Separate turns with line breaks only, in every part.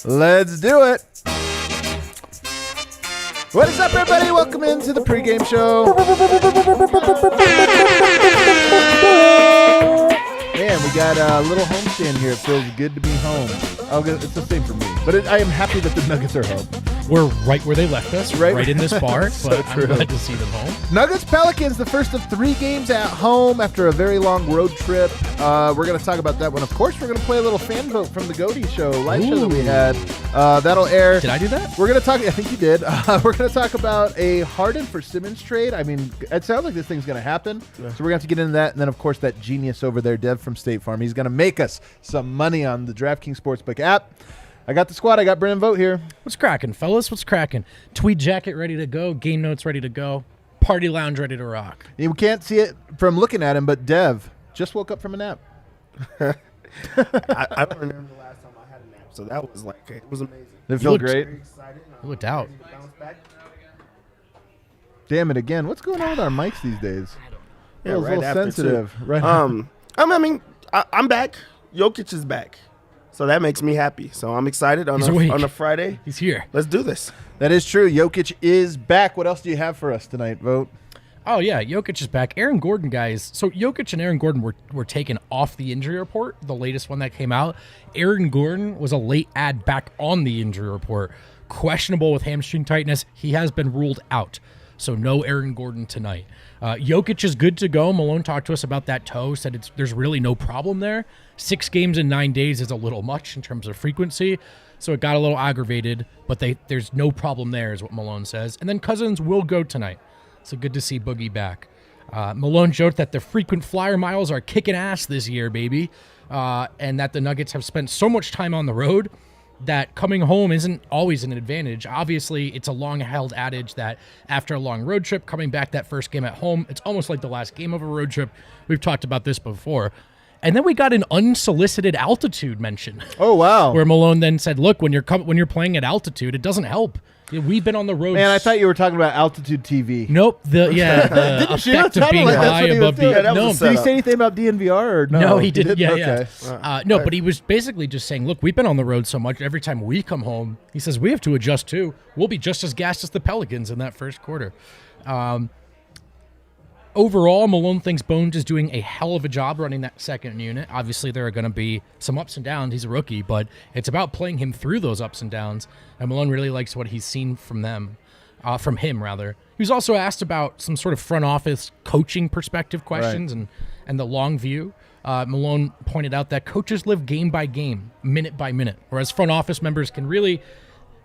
Let's do it. What is up, everybody? Welcome into the pregame show. Man, we got a little homestand here. It feels good to be home. It's the same for me, but I am happy that the Nuggets are home.
We're right where they left us, right in this bar,
so
but
true.
I'm glad to see them home.
Nuggets Pelicans, the first of 3 games at home after a very long road trip. We're going to talk about that one. Of course, we're going to play a little fan vote from the Goatee show, live show that we had. That'll air.
Did I do that?
We're going to talk, I think you did. We're going to talk about a Harden for Simmons trade. I mean, it sounds like this thing's going to happen. Yeah. So we're going to have to get into that. And then, of course, that genius over there, Dev from State Farm. He's going to make us some money on the DraftKings Sportsbook app. I got the squad. I got Brennan Vogt here.
What's cracking, fellas? What's cracking? Tweed jacket ready to go. Game notes ready to go. Party lounge ready to rock.
You can't see it from looking at him, but Dev just woke up from a nap.
I don't remember the last time I had a nap, so that was like, it was amazing.
It felt great.
Very excited.
You looked out.
Damn it again. What's going on with our mics these days?
Yeah,
a little
after
sensitive.
too.
Right.
I'm back. Jokic is back. So that makes me happy. So I'm excited on a Friday.
He's here.
Let's do this.
That is true. Jokic is back. What else do you have for us tonight, Vogt?
Oh, yeah. Jokic is back. Aaron Gordon, guys. So Jokic and Aaron Gordon were taken off the injury report, the latest one that came out. Aaron Gordon was a late add back on the injury report. Questionable with hamstring tightness. He has been ruled out. So no Aaron Gordon tonight. Jokic is good to go. Malone talked to us about that toe, said there's really no problem there. 6 games in 9 days is a little much in terms of frequency, so it got a little aggravated, but there's no problem there is what Malone says. And then Cousins will go tonight, so good to see Boogie back. Malone joked that the frequent flyer miles are kicking ass this year, baby, and that the Nuggets have spent so much time on the road that coming home isn't always an advantage. Obviously, it's a long-held adage that after a long road trip, coming back that first game at home, it's almost like the last game of a road trip. We've talked about this before. And then we got an unsolicited altitude mention.
Oh, wow.
Where Malone then said, look, when you're playing at altitude, it doesn't help. We've been on the road.
Man, I thought you were talking about altitude TV.
Nope. The effect of being high above the...
Did he say anything about DNVR or no?
No, he didn't. Yeah,
okay.
No, but he was basically just saying, look, we've been on the road so much. Every time we come home, he says, we have to adjust too. We'll be just as gassed as the Pelicans in that first quarter. Overall, Malone thinks Bones is doing a hell of a job running that second unit. Obviously, there are going to be some ups and downs. He's a rookie, but it's about playing him through those ups and downs. And Malone really likes what he's seen from him. He was also asked about some sort of front office coaching perspective questions and the long view. Malone pointed out that coaches live game by game, minute by minute, whereas front office members can really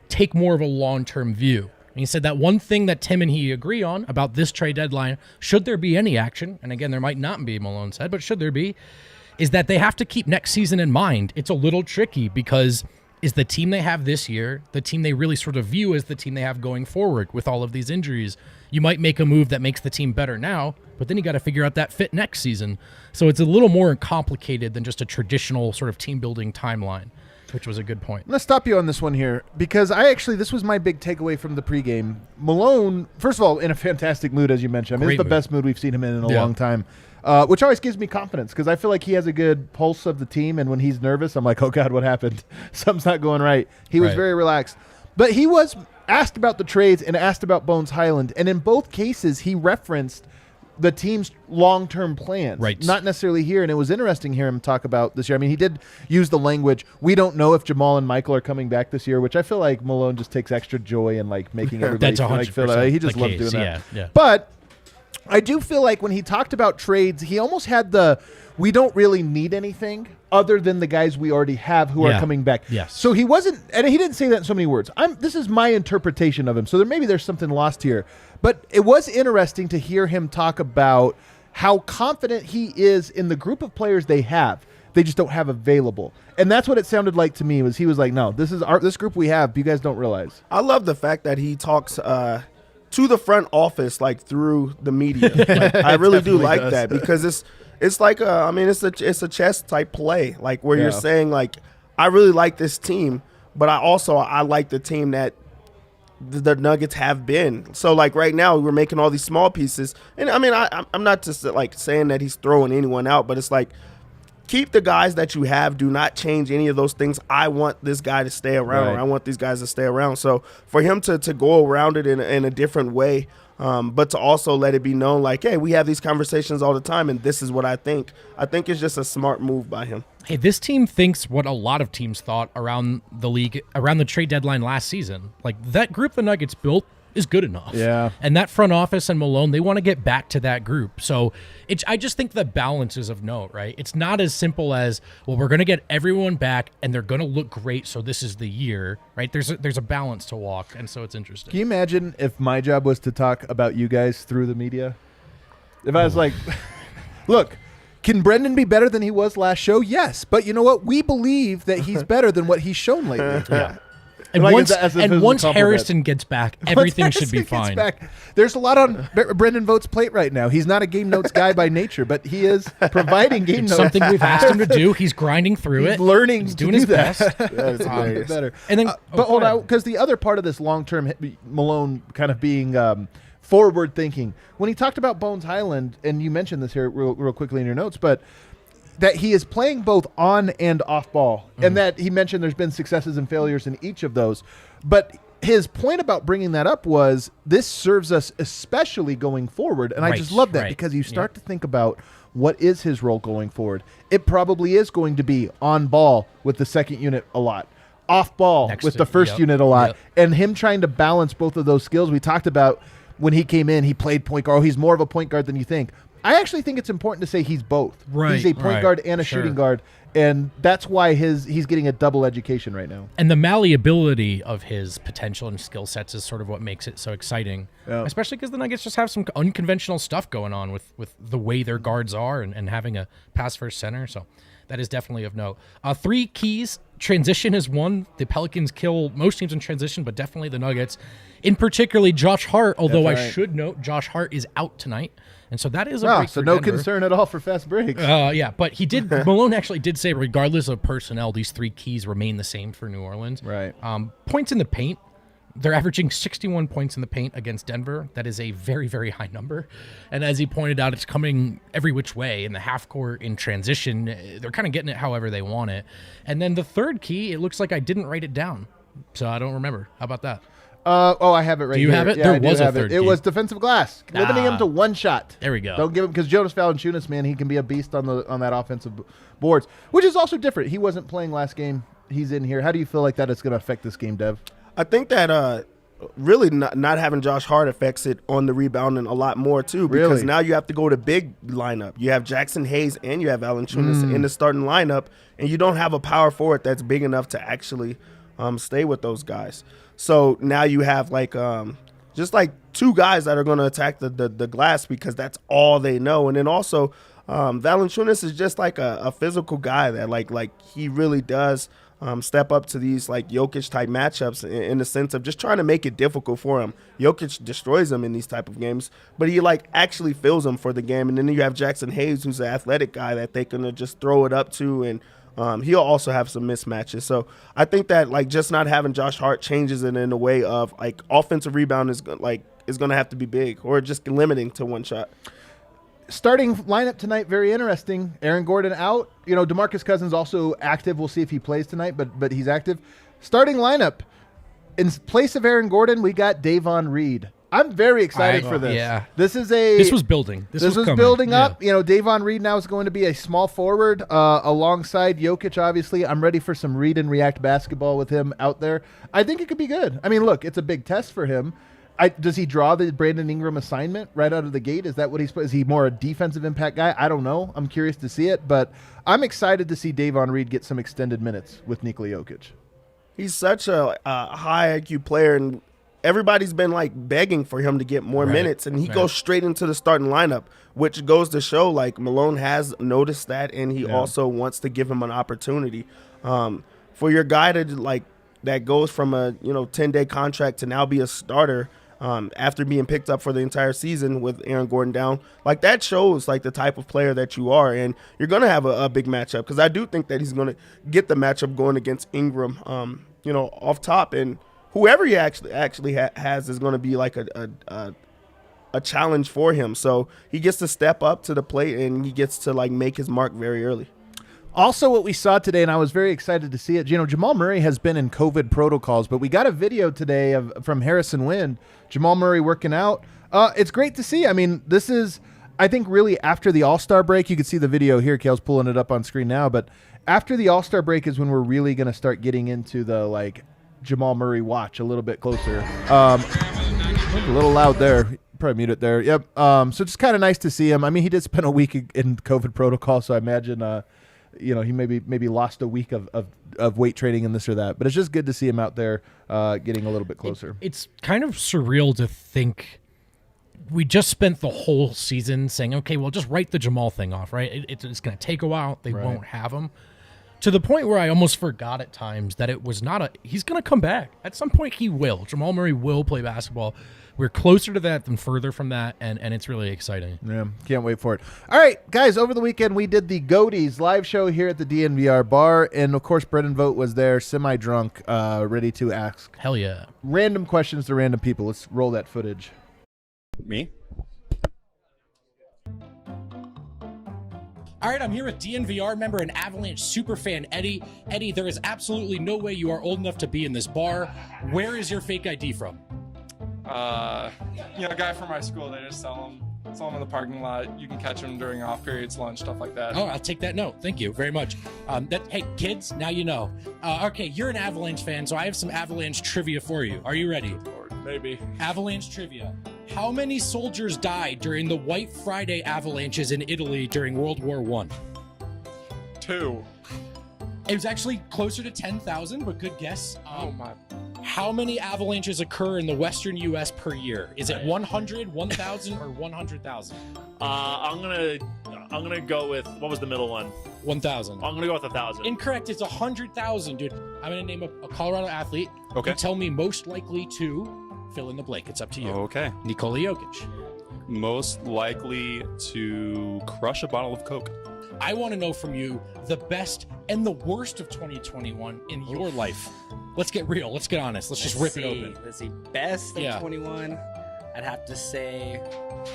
take more of a long-term view. And he said that one thing that Tim and he agree on about this trade deadline, should there be any action, and again, there might not be, Malone said, but should there be, is that they have to keep next season in mind. It's a little tricky because is the team they have this year the team they really sort of view as the team they have going forward with all of these injuries? You might make a move that makes the team better now, but then you got to figure out that fit next season. So it's a little more complicated than just a traditional sort of team-building timeline. Which was a good point.
Let's stop you on this one here because this was my big takeaway from the pregame. Malone, first of all, in a fantastic mood, as you mentioned. I mean, it's the best mood we've seen him in a long time, which always gives me confidence because I feel like he has a good pulse of the team, and when he's nervous, I'm like, oh, God, what happened? Something's not going right. He was very relaxed. But he was asked about the trades and asked about Bones Highland, and in both cases, he referenced the team's long-term plans, not necessarily here. And it was interesting to hear him talk about this year. I mean, he did use the language, we don't know if Jamal and Michael are coming back this year, which I feel like Malone just takes extra joy in like making everybody feel like he just loves doing that.
Yeah.
But I do feel like when he talked about trades, he almost had we don't really need anything other than the guys we already have who are coming back.
Yes.
So he wasn't, and he didn't say that in so many words. This is my interpretation of him. So maybe there's something lost here. But it was interesting to hear him talk about how confident he is in the group of players they have. They just don't have available. And that's what it sounded like to me. He was like, no, this group we have, you guys don't realize.
I love the fact that he talks to the front office like through the media. Like, I really do like that because it's like it's a chess type play, like where you're saying like, I really like this team, but I like the team that the Nuggets have been. So like right now we're making all these small pieces, and I mean I'm not just like saying that he's throwing anyone out, but it's like keep the guys that you have. Do not change any of those things. I want this guy to stay around, or I want these guys to stay around. So for him to go around it in a different way, but to also let it be known like, hey, we have these conversations all the time, and this is what I think. I think it's just a smart move by him.
Hey, this team thinks what a lot of teams thought around the league, around the trade deadline last season. Like, that group the Nuggets built is good enough.
Yeah.
And that front office and Malone, they want to get back to that group. So I just think the balance is of note, right? It's not as simple as, well, we're going to get everyone back and they're going to look great, so this is the year, right? There's a balance to walk, and so it's interesting.
Can you imagine if my job was to talk about you guys through the media? If I was like, look, can Brendan be better than he was last show? Yes. But you know what? We believe that he's better than what he's shown lately.
Yeah. And once Harrison gets back, everything should be fine.
There's a lot on Brendan Vogt's plate right now. He's not a game notes guy by nature, but he is providing game notes.
Something we've asked him to do. He's grinding through
it. Learning.
He's doing his best.
That's better. And then, but hold on, because the other part of this long-term Malone kind of being forward thinking, when he talked about Bones Highland, and you mentioned this here real quickly in your notes, but that he is playing both on and off ball, and that he mentioned there's been successes and failures in each of those. But his point about bringing that up was this serves us especially going forward, and I just love that because you start to think about what is his role going forward. It probably is going to be on ball with the second unit a lot, off ball with the first unit a lot, and him trying to balance both of those skills. We talked about when he came in, he played point guard. Oh, he's more of a point guard than you think. I actually think it's important to say he's both.
Right,
he's a point guard and a shooting guard, and that's why he's getting a double education right now.
And the malleability of his potential and skill sets is sort of what makes it so exciting, especially because the Nuggets just have some unconventional stuff going on with the way their guards are and having a pass-first center, so that is definitely of note. 3 keys. Transition is one. The Pelicans kill most teams in transition, but definitely the Nuggets. In particularly Josh Hart, although I should note Josh Hart is out tonight. And so that is a break
so
for
no
Denver.
concern at all for fast breaks.
Yeah, but he did. Malone actually did say, regardless of personnel, these 3 keys remain the same for New Orleans.
Right.
Points in the paint. They're averaging 61 points in the paint against Denver. That is a very, very high number. And as he pointed out, it's coming every which way in the half court, in transition. They're kind of getting it however they want it. And then the third key, it looks like I didn't write it down, so I don't remember. How about that?
I have it right here.
Do you have it?
Yeah,
there was a third key.
It was defensive glass, limiting him to 1 shot.
There we go.
Don't give him, because Jonas Valanciunas, man, he can be a beast on that offensive boards, which is also different. He wasn't playing last game. He's in here. How do you feel like that is going to affect this game, Dev?
I think that really not having Josh Hart affects it on the rebounding a lot more too, because now you have to go to big lineup. You have Jackson Hayes and you have Valanciunas in the starting lineup, and you don't have a power forward that's big enough to actually stay with those guys. So now you have just 2 guys that are going to attack the glass because that's all they know. And then also Valanciunas is just like a physical guy that like he really does step up to these Jokic type matchups in the sense of just trying to make it difficult for him. Jokic destroys him in these type of games, but he actually fills him for the game. And then you have Jackson Hayes, who's an athletic guy that they can just throw it up to, and he'll also have some mismatches. So I think that just not having Josh Hart changes it in a way of offensive rebound is going to have to be big, or just limiting to 1 shot.
Starting lineup tonight, very interesting. Aaron Gordon out. DeMarcus Cousins also active. We'll see if he plays tonight, but he's active. Starting lineup, in place of Aaron Gordon, we got Davon Reed. I'm very excited for this.
Yeah.
This was
building. This was
building up. Davon Reed now is going to be a small forward alongside Jokic, obviously. I'm ready for some read and react basketball with him out there. I think it could be good. I mean, look, it's a big test for him. Does he draw the Brandon Ingram assignment right out of the gate? Is that what is he more a defensive impact guy? I don't know. I'm curious to see it, but I'm excited to see Davon Reed get some extended minutes with Nikola Jokic.
He's such a high IQ player, and everybody's been begging for him to get more minutes, and he goes straight into the starting lineup, which goes to show Malone has noticed that, and he also wants to give him an opportunity. For your guy to that goes from a 10-day contract to now be a starter after being picked up for the entire season with Aaron Gordon down, that shows the type of player that you are, and you're going to have a big matchup, because I do think that he's going to get the matchup going against Ingram, off top, and whoever he actually has is going to be a challenge for him. So he gets to step up to the plate, and he gets to make his mark very early.
Also, what we saw today, and I was very excited to see it, Jamal Murray has been in COVID protocols, but we got a video today from Harrison Wind, Jamal Murray working out. It's great to see. I mean, this is, I think, really after the All-Star break. You can see the video here. Kale's pulling it up on screen now, but after the All-Star break is when we're really going to start getting into the, Jamal Murray watch a little bit closer. A little loud there. Probably mute it there. Yep. So just kind of nice to see him. I mean, he did spend a week in COVID protocol, so I imagine he maybe lost a week of weight training and this or that. But it's just good to see him out there getting a little bit closer.
It's kind of surreal to think we just spent the whole season saying, okay, well, just write the Jamal thing off, right? It's going to take a while. They won't have him. To the point where I almost forgot at times that it was not he's going to come back. At some point he will. Jamal Murray will play basketball. We're closer to that than further from that, and it's really exciting.
Yeah, can't wait for it. All right, guys, over the weekend we did the Goaties live show here at the DNVR Bar, and, of course, Brendan Vogt was there, semi-drunk, ready to ask.
Hell yeah.
Random questions to random people. Let's roll that footage.
Me?
All right, I'm here with DNVR member and Avalanche superfan Eddie. Eddie, there is absolutely no way you are old enough to be in this bar. Where is your fake ID from?
A guy from my school, they just sell them in the parking lot. You can catch them during off periods, lunch, stuff like that.
Oh, I'll take that note. Thank you very much. Hey, kids, now you know. Okay, you're an Avalanche fan, so I have some Avalanche trivia for you. Are you ready?
Maybe.
Avalanche trivia. How many soldiers died during the White Friday avalanches in Italy during World War I?
2.
It was actually closer to 10,000, but good guess.
Oh my.
How many avalanches occur in the western U.S. per year? Is it 100, 1,000, or 100,000?
I'm gonna go with, what was the middle one?
1,000.
I'm gonna go with 1,000.
Incorrect. It's 100,000, dude. I'm gonna name a Colorado athlete.
Okay.
You tell me most likely to fill in the blank. It's up to you.
Okay.
Nikola Jokic.
Most likely to crush a bottle of Coke.
I want to know from you the best and the worst of 2021 in your life. Let's get real. Let's get honest. Let's just rip it open.
Let's see. Best of 21. I'd have to say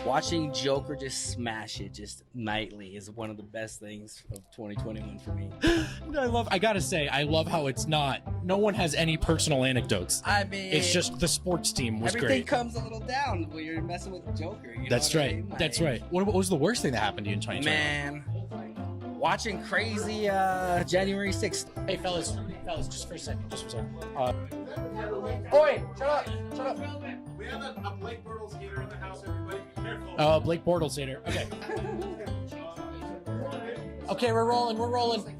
watching Joker just smash it just nightly is one of the best things of 2021 for me.
I gotta say, I love how it's not, no one has any personal anecdotes.
I mean,
it's just the sports team was
everything
great.
comes a little down when you're messing with the Joker. You know
That's
what
right.
I mean?
That's right. What was the worst thing that happened to you in 2020?
Man, watching crazy January 6th.
Hey, fellas, just for a second. Oi, shut up.
We have a Blake Bortles hater in the house, everybody. Be careful.
Oh, Blake Bortles hater. Okay. Okay, we're rolling.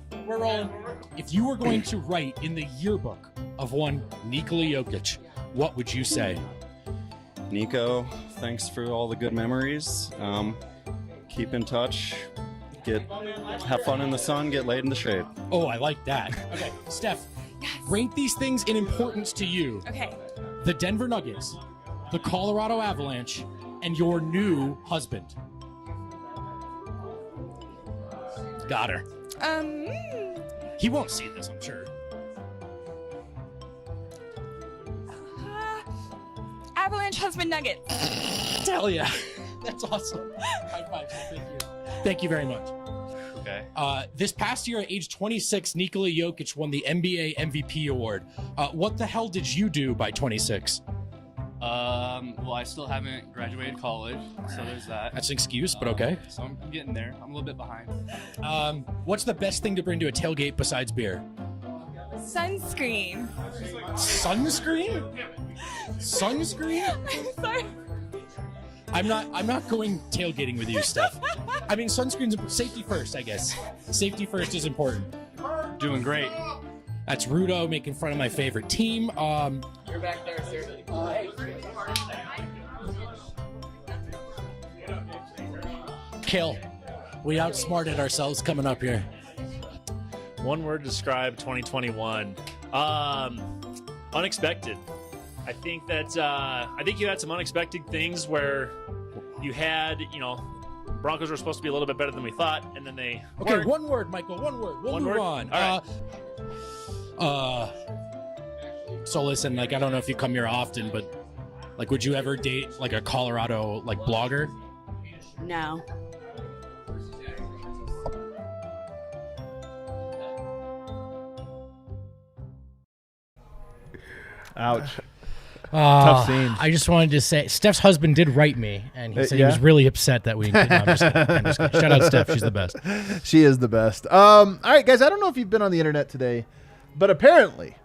If you were going to write in the yearbook of one Nikola Jokic, what would you say?
Nico, thanks for all the good memories. Keep in touch. Have fun in the sun, get laid in the shade.
Oh, I like that. Okay, Steph, rank these things in importance to you.
Okay.
The Denver Nuggets, the Colorado Avalanche, and your new husband. Got her. He won't see this, I'm sure.
Avalanche husband Nuggets.
Hell yeah. That's awesome. High five. Thank you. Thank you very much.
Okay.
This past year at age 26, Nikola Jokic won the NBA MVP award. What the hell did you do by 26?
Well, I still haven't graduated college, so there's that.
That's an excuse, but okay.
So I'm getting there. I'm a little bit behind.
What's the best thing to bring to a tailgate besides beer?
Sunscreen.
Sunscreen? Sunscreen?
I'm sorry.
I'm not going tailgating with you, Steph. I mean, sunscreen's safety first, I guess. Safety first is important.
Doing great.
That's Rudo making fun of my favorite team.
You're back there, sir.
Kill. We outsmarted ourselves coming up here.
One word to describe 2021. Unexpected. I think you had some unexpected things where you had, Broncos were supposed to be a little bit better than we thought, and then they
Okay,
weren't.
one word, Michael. One word. We'll move on.
All right.
So listen, I don't know if you come here often, but would you ever date a Colorado blogger?
No.
Ouch. Tough scene.
I just wanted to say, Steph's husband did write me, and he said he was really upset that we. No, I'm just kidding. I'm just kidding. Shout out Steph. She's the best.
She is the best. All right, guys. I don't know if you've been on the internet today, but apparently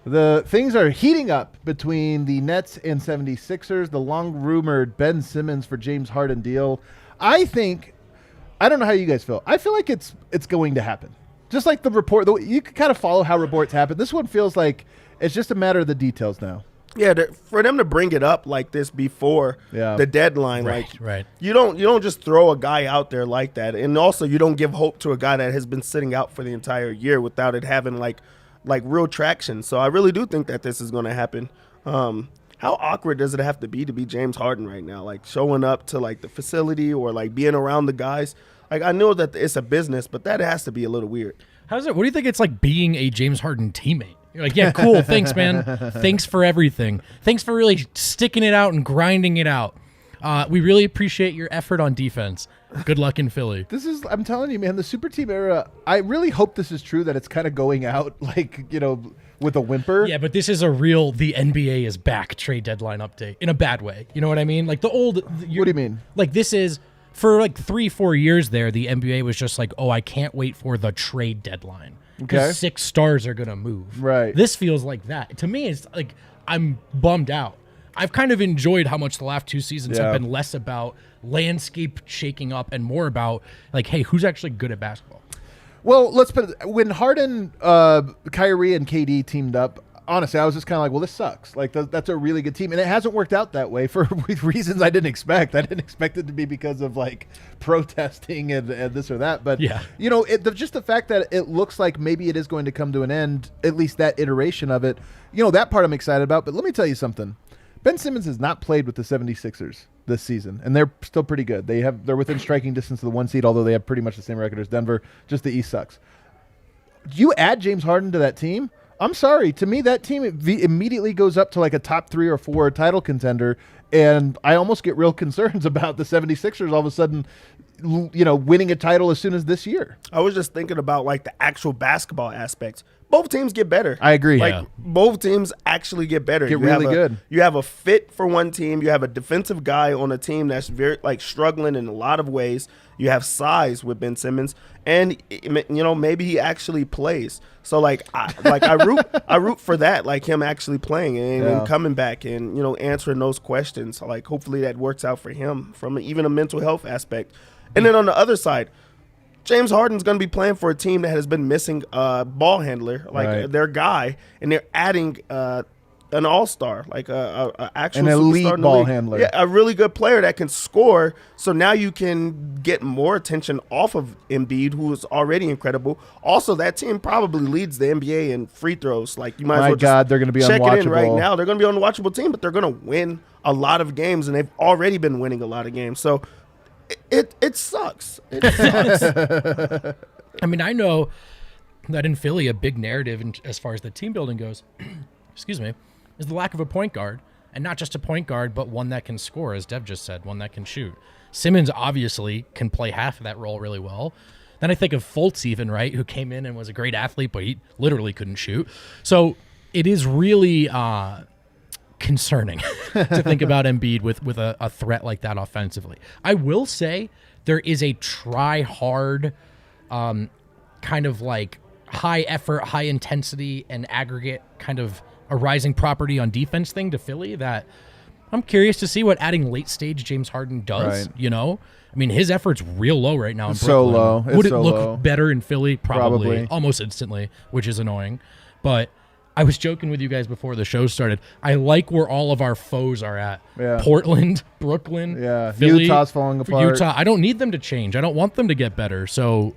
the things are heating up between the Nets and 76ers. The long-rumored Ben Simmons for James Harden deal. I don't know how you guys feel. I feel like it's going to happen. Just like the report, you can kind of follow how reports happen. This one feels like it's just a matter of the details now.
Yeah, for them to bring it up like this before the deadline,
right.
You don't just throw a guy out there like that, and also you don't give hope to a guy that has been sitting out for the entire year without it having like real traction. So I really do think that this is going to happen. How awkward does it have to be James Harden right now? Like showing up to like the facility or like being around the guys. Like I know that it's a business, but that has to be a little weird.
What do you think it's like being a James Harden teammate? You're like, yeah, cool. Thanks, man. Thanks for everything. Thanks for really sticking it out and grinding it out. We really appreciate your effort on defense. Good luck in Philly.
I'm telling you, man, the super team era, I really hope this is true, that it's kind of going out like, with a whimper.
Yeah, but this is a real, the NBA is back trade deadline update in a bad way. You know what I mean? Like what do
you mean?
Like this is, for like 3-4 years there, the NBA was just like, oh, I can't wait for the trade deadline. Because 6 stars are going to move.
Right.
This feels like that. To me, it's like I'm bummed out. I've kind of enjoyed how much the last 2 seasons have been less about landscape shaking up and more about, like, hey, who's actually good at basketball?
Well, let's put it, when Harden, Kyrie, and KD teamed up, honestly, I was just kind of like, well, this sucks. Like, that's a really good team. And it hasn't worked out that way for reasons I didn't expect. I didn't expect it to be because of, like, protesting and this or that. But, just the fact that it looks like maybe it is going to come to an end, at least that iteration of it, that part I'm excited about. But let me tell you something. Ben Simmons has not played with the 76ers this season, and they're still pretty good. They're within striking distance of the 1 seed, although they have pretty much the same record as Denver. Just the East sucks. You add James Harden to that team, I'm sorry. To me, that team immediately goes up to like a top 3 or 4 title contender, and I almost get real concerns about the 76ers all of a sudden, winning a title as soon as this year.
I was just thinking about like the actual basketball aspects. Both teams get better.
I agree.
Like both teams actually get better.
Get really good.
You have a fit for one team. You have a defensive guy on a team that's very struggling in a lot of ways. You have size with Ben Simmons, and maybe he actually plays. So I root for that, like him actually playing and coming back and answering those questions. Like hopefully that works out for him from even a mental health aspect. And then on the other side, James Harden's going to be playing for a team that has been missing a ball handler, their guy, and they're adding an all-star, like a actual
an elite ball handler.
Yeah, a really good player that can score. So now you can get more attention off of Embiid, who is already incredible. Also, that team probably leads the NBA in free throws. Like you might as well just
they're going to be
check
unwatchable.
it in right now. They're going to be an unwatchable team, but they're going to win a lot of games, and they've already been winning a lot of games. So it sucks. It sucks.
I mean, I know that in Philly, a big narrative as far as the team building goes, excuse me, is the lack of a point guard. And not just a point guard, but one that can score, as Dev just said, one that can shoot. Simmons obviously can play half of that role really well. Then I think of Fultz even, right, who came in and was a great athlete, but he literally couldn't shoot. So it is really concerning to think about Embiid with a threat like that offensively. I will say there is a try-hard kind of like high-effort, high-intensity, and aggregate kind of a rising property on defense thing to Philly that I'm curious to see what adding late-stage James Harden does, I mean, his effort's real low right now in Brooklyn.
So low.
Would it look better in Philly? Probably. Almost instantly, which is annoying. But I was joking with you guys before the show started. I like where all of our foes are at.
Yeah.
Portland, Brooklyn, Philly.
Utah's falling apart.
Utah. I don't need them to change. I don't want them to get better. So,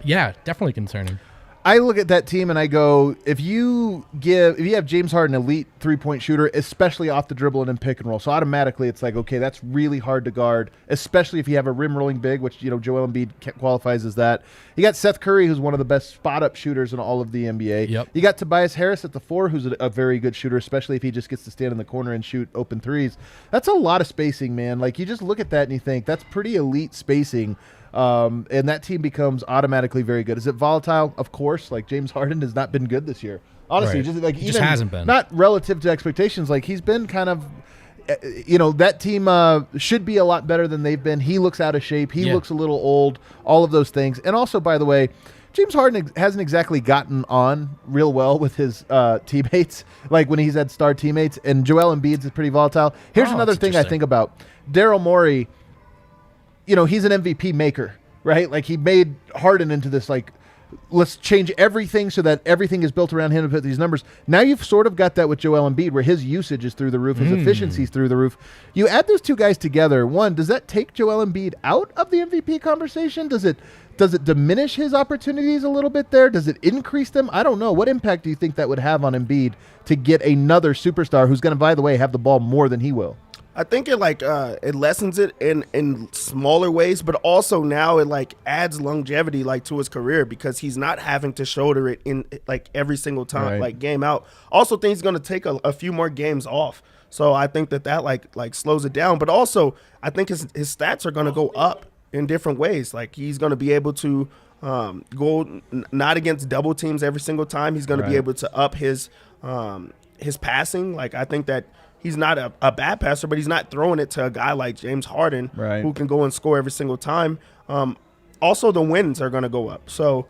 definitely concerning.
I look at that team and I go, if you have James Harden, elite 3-point shooter, especially off the dribble and in pick and roll, so automatically it's like, okay, that's really hard to guard, especially if you have a rim rolling big, which Joel Embiid qualifies as that. You got Seth Curry, who's one of the best spot up shooters in all of the NBA.
Yep.
You got Tobias Harris at the 4, who's a very good shooter, especially if he just gets to stand in the corner and shoot open threes. That's a lot of spacing, man. Like you just look at that and you think that's pretty elite spacing. And that team becomes automatically very good. Is it volatile? Of course. Like James Harden has not been good this year. Honestly,
Right.
just like
He
even
just hasn't been.
not relative to expectations. Like he's been kind of, that team should be a lot better than they've been. He looks out of shape. He looks a little old. All of those things. And also, by the way, James Harden hasn't exactly gotten on real well with his teammates, like when he's had star teammates. And Joel Embiid is pretty volatile. Here's another thing I think about. Daryl Morey, he's an MVP maker, right? Like he made Harden into this like, let's change everything so that everything is built around him to put these numbers. Now you've sort of got that with Joel Embiid where his usage is through the roof, his efficiency is through the roof. You add those two guys together. One, does that take Joel Embiid out of the MVP conversation? Does it diminish his opportunities a little bit there? Does it increase them? I don't know. What impact do you think that would have on Embiid to get another superstar who's going to, by the way, have the ball more than he will?
I think it it lessens it in smaller ways, but also now it adds longevity to his career because he's not having to shoulder it in every single time game out. Also think he's going to take a few more games off. So I think that slows it down, but also I think his stats are going to go up in different ways. Like he's going to be able to go not against double teams every single time. He's going to be able to up his passing. I think that he's not a bad passer, but he's not throwing it to a guy like James Harden who can go and score every single time. Also, the wins are going to go up. So,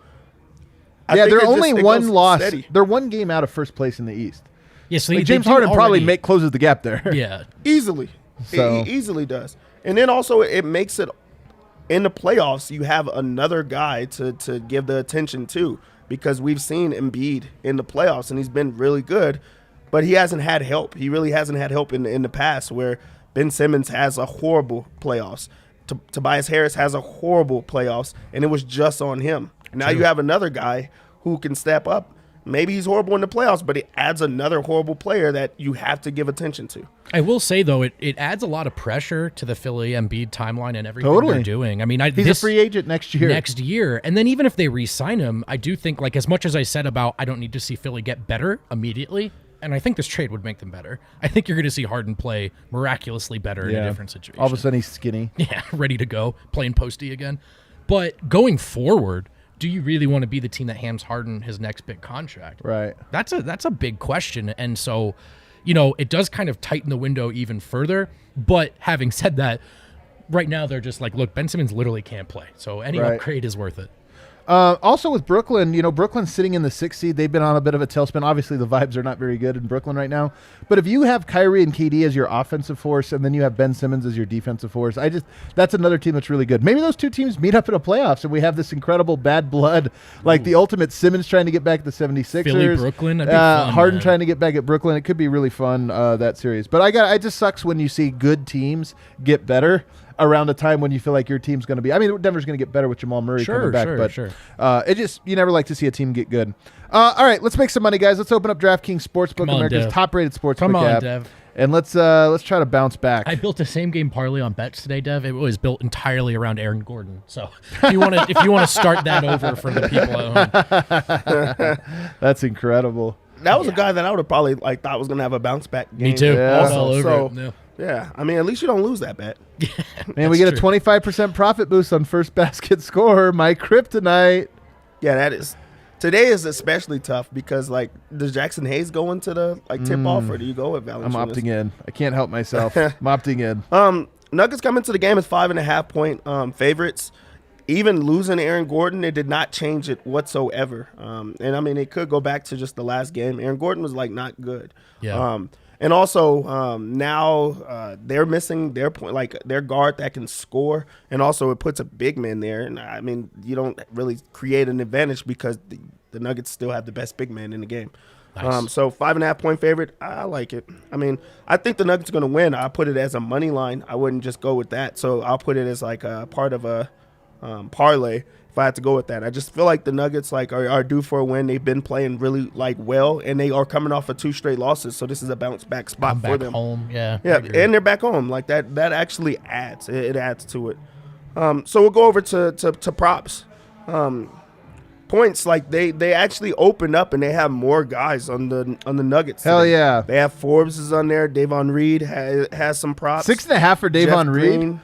they're only one loss. Steady. They're one game out of first place in the East.
Yeah, so
James Harden probably closes the gap there.
Yeah,
easily.
So.
He easily does. And then also it makes it in the playoffs. You have another guy to give the attention to because we've seen Embiid in the playoffs and he's been really good. But he hasn't had help. He really hasn't had help in the past where Ben Simmons has a horrible playoffs. Tobias Harris has a horrible playoffs, and it was just on him. Now you have another guy who can step up. Maybe he's horrible in the playoffs, but it adds another horrible player that you have to give attention to.
I will say, though, it adds a lot of pressure to the Philly Embiid timeline and everything they're doing. I mean,
he's a free agent next year.
And then even if they re-sign him, I do think, as much as I said about I don't need to see Philly get better immediately, and I think this trade would make them better. I think you're going to see Harden play miraculously better in a different situation.
All of a sudden he's skinny.
Yeah, ready to go, playing posty again. But going forward, do you really want to be the team that hands Harden his next big contract?
Right.
That's a big question. And so, it does kind of tighten the window even further. But having said that, right now they're just look, Ben Simmons literally can't play. So any upgrade is worth it.
Also with Brooklyn, Brooklyn's sitting in the 6th seed. They've been on a bit of a tailspin. Obviously, the vibes are not very good in Brooklyn right now. But if you have Kyrie and KD as your offensive force, and then you have Ben Simmons as your defensive force, that's another team that's really good. Maybe those two teams meet up in the playoffs, and we have this incredible bad blood, the ultimate Simmons trying to get back at the 76ers.
Philly, Brooklyn, that'd be fun,
Harden trying to get back at Brooklyn. It could be really fun, that series. But it just sucks when you see good teams get better around a time when you feel like your team's going to be. I mean, Denver's going to get better with Jamal Murray coming back, but you never like to see a team get good. All right, let's make some money, guys. Let's open up DraftKings Sportsbook, America's top-rated sportsbook app.
Dev.
And let's try to bounce back.
I built a same game parlay on bets today, Dev. It was built entirely around Aaron Gordon. So if you want to start that over for the people at home,
that's incredible.
That was a guy that I would have probably thought was going to have a bounce back game.
Me too.
Yeah.
All over it.
Yeah, I mean, at least you don't lose that bet.
Man, we get a 25% profit boost on first basket score. My kryptonite.
Yeah, that is. Today is especially tough because, does Jackson Hayes go into the tip off, or do you go with Valanciunas?
I'm opting in. I can't help myself. I'm opting in.
Nuggets come into the game as 5.5-point favorites. Even losing Aaron Gordon, it did not change it whatsoever. And I mean, it could go back to just the last game. Aaron Gordon was not good.
Yeah.
And also now they're missing their point, their guard that can score, and also it puts a big man there. And I mean, you don't really create an advantage because the Nuggets still have the best big man in the game. Nice. So 5.5-point favorite, I like it. I mean, I think the Nuggets are going to win. I put it as a money line. I wouldn't just go with that. So I'll put it as a part of a parlay if I had to go with that. I just feel like the Nuggets are due for a win. They've been playing really well, and they are coming off of 2 straight losses, so this is a bounce back spot for them.
Home, yeah,
and they're back home. That actually adds. It adds to it. So we'll go over to props. Points they actually open up and they have more guys on the Nuggets.
Hell
today.
yeah!
They have Forbes is on there. Davon Reed has some props.
6.5 for Davon Reed.
Green.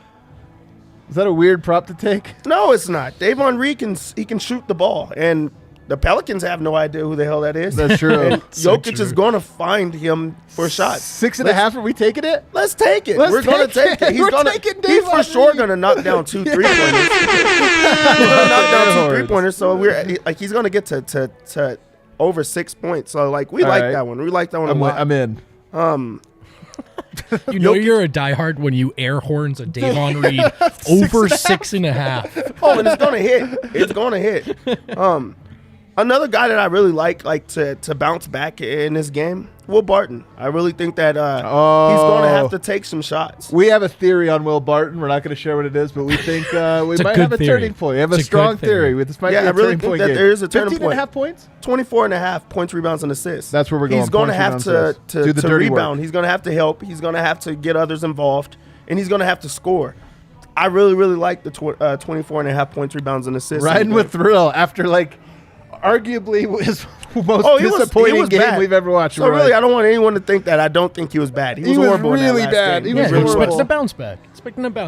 Is that a weird prop to take?
No, it's not. Davon Reed can shoot the ball, and The Pelicans have no idea who the hell that is.
That's true.
And Jokic is going to find him for shots.
6.5. Are we taking it?
Let's take it. We're going to take it. He's for sure going to knock down 2 3-pointers. He's going to knock down 2 3-pointers. So he's going to get to over 6 points. So like we like that one. We like that one a lot.
I'm in.
You know you're a diehard when you air horns a Davon Reed over 6.5.
Oh, and it's going to hit. It's going to hit. Another guy that I really like to bounce back in this game, Will Barton. I really think that he's going to have to take some shots.
We have a theory on Will Barton. We're not going to share what it is, but we think we might have a turning point. We have a strong theory. This might be a
I really
turning
think
point
that
game.
there is a turning point.
15.5 points?
24.5 points, rebounds, and assists.
That's where we're going.
He's going to have to rebound.
Work.
He's going to have to help. He's going to have to get others involved, and he's going to have to score. I really, really like the 24.5 points, rebounds, and assists.
Riding with thrill after arguably his most disappointing game
bad.
we've ever watched.
So really, I don't want anyone to think that I don't think he was bad. He was horrible.
Really
in that
bad.
Game.
He was
expecting a bounce back.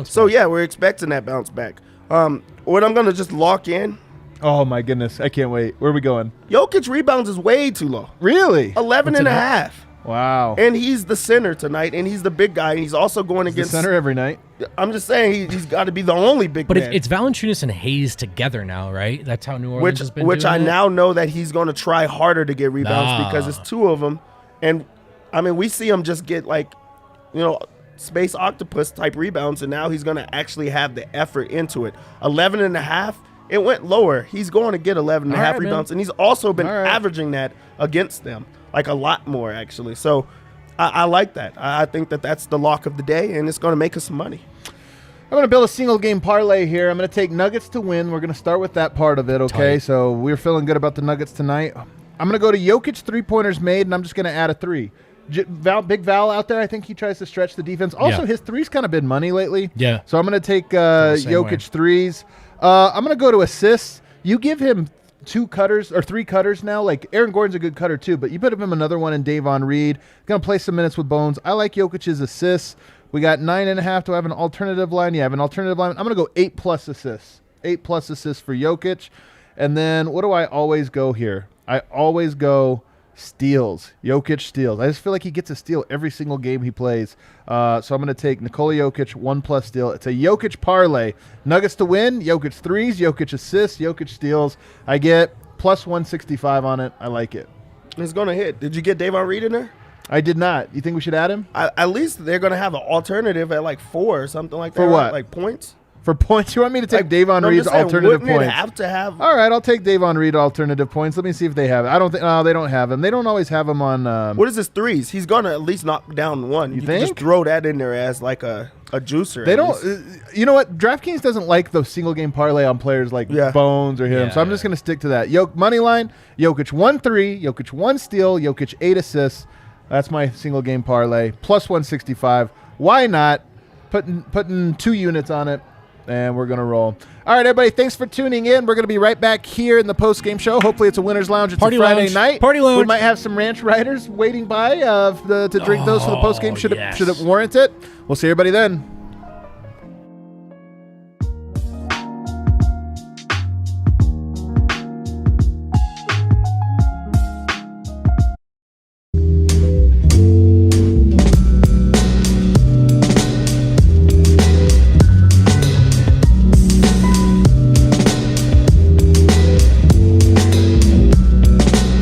So yeah, we're expecting that bounce back. What I'm gonna just lock in.
Oh my goodness, I can't wait. Where are we going?
Jokic rebounds is way too low.
Really?
11.5.
Wow.
And he's the center tonight, and he's the big guy, and he's also going against
the center every night.
I'm just saying he's got to be the only big man.
But it's Valanciunas and Hayes together now, right? That's how New Orleans has been
Which
doing
I
it?
now know that he's going to try harder to get rebounds because it's 2 of them. And, I mean, we see him just get, space octopus type rebounds, and now he's going to actually have the effort into it. 11.5. It went lower. He's going to get 11.5 rebounds, and he's also been averaging that against them, a lot more, actually. So I like that. I think that that's the lock of the day, and it's going to make us some money.
I'm going to build a single-game parlay here. I'm going to take Nuggets to win. We're going to start with that part of it, okay? So we're feeling good about the Nuggets tonight. I'm going to go to Jokic 3-pointers made, and I'm just going to add a 3. Big Val out there, I think he tries to stretch the defense. Also, his 3's kind of been money lately.
Yeah.
So I'm going to take Jokic 3s. I'm going to go to assists. You give him 2 cutters or 3 cutters now. Aaron Gordon's a good cutter too, but you put him another one in Davon Reed. Going to play some minutes with Bones. I like Jokic's assists. We got 9.5. Do I have an alternative line? Yeah, I have an alternative line. I'm going to go 8+ assists. 8+ assists for Jokic. And then what do I always go here? I always go steals. Jokic steals. I just feel like he gets a steal every single game he plays. So I'm going to take Nikola Jokic 1+ steal. It's a Jokic parlay. Nuggets to win. Jokic 3s. Jokic assists. Jokic steals. I get plus 165 on it. I like it.
It's going to hit. Did you get Davon Reed in there?
I did not. You think we should add him?
At least they're going to have an alternative at 4 or something like that.
For what?
Like points?
For points? You want me to take Davon Reed's alternative points?
Have to have.
All right, I'll take Davon Reed alternative points. Let me see if they have it. I don't think. No, they don't have him. They don't always have him on.
What is his 3s? He's gonna at least knock down 1. You think? Can just throw that in there as a juicer.
They don't. You know what? DraftKings doesn't like the single game parlay on players like Bones or him. So I'm just gonna stick to that. Money line. Jokic 1-3. Jokic 1 steal. Jokic 8 assists. That's my single game parlay. Plus 165. Why not? Putting 2 units on it. And we're going to roll. All right, everybody, thanks for tuning in. We're going to be right back here in the post-game show. Hopefully it's a winner's lounge. It's
Party
a Friday
lounge.
night.
Party lounge.
We might have some ranch riders waiting by to drink those for the post-game should it warrant it. We'll see everybody then.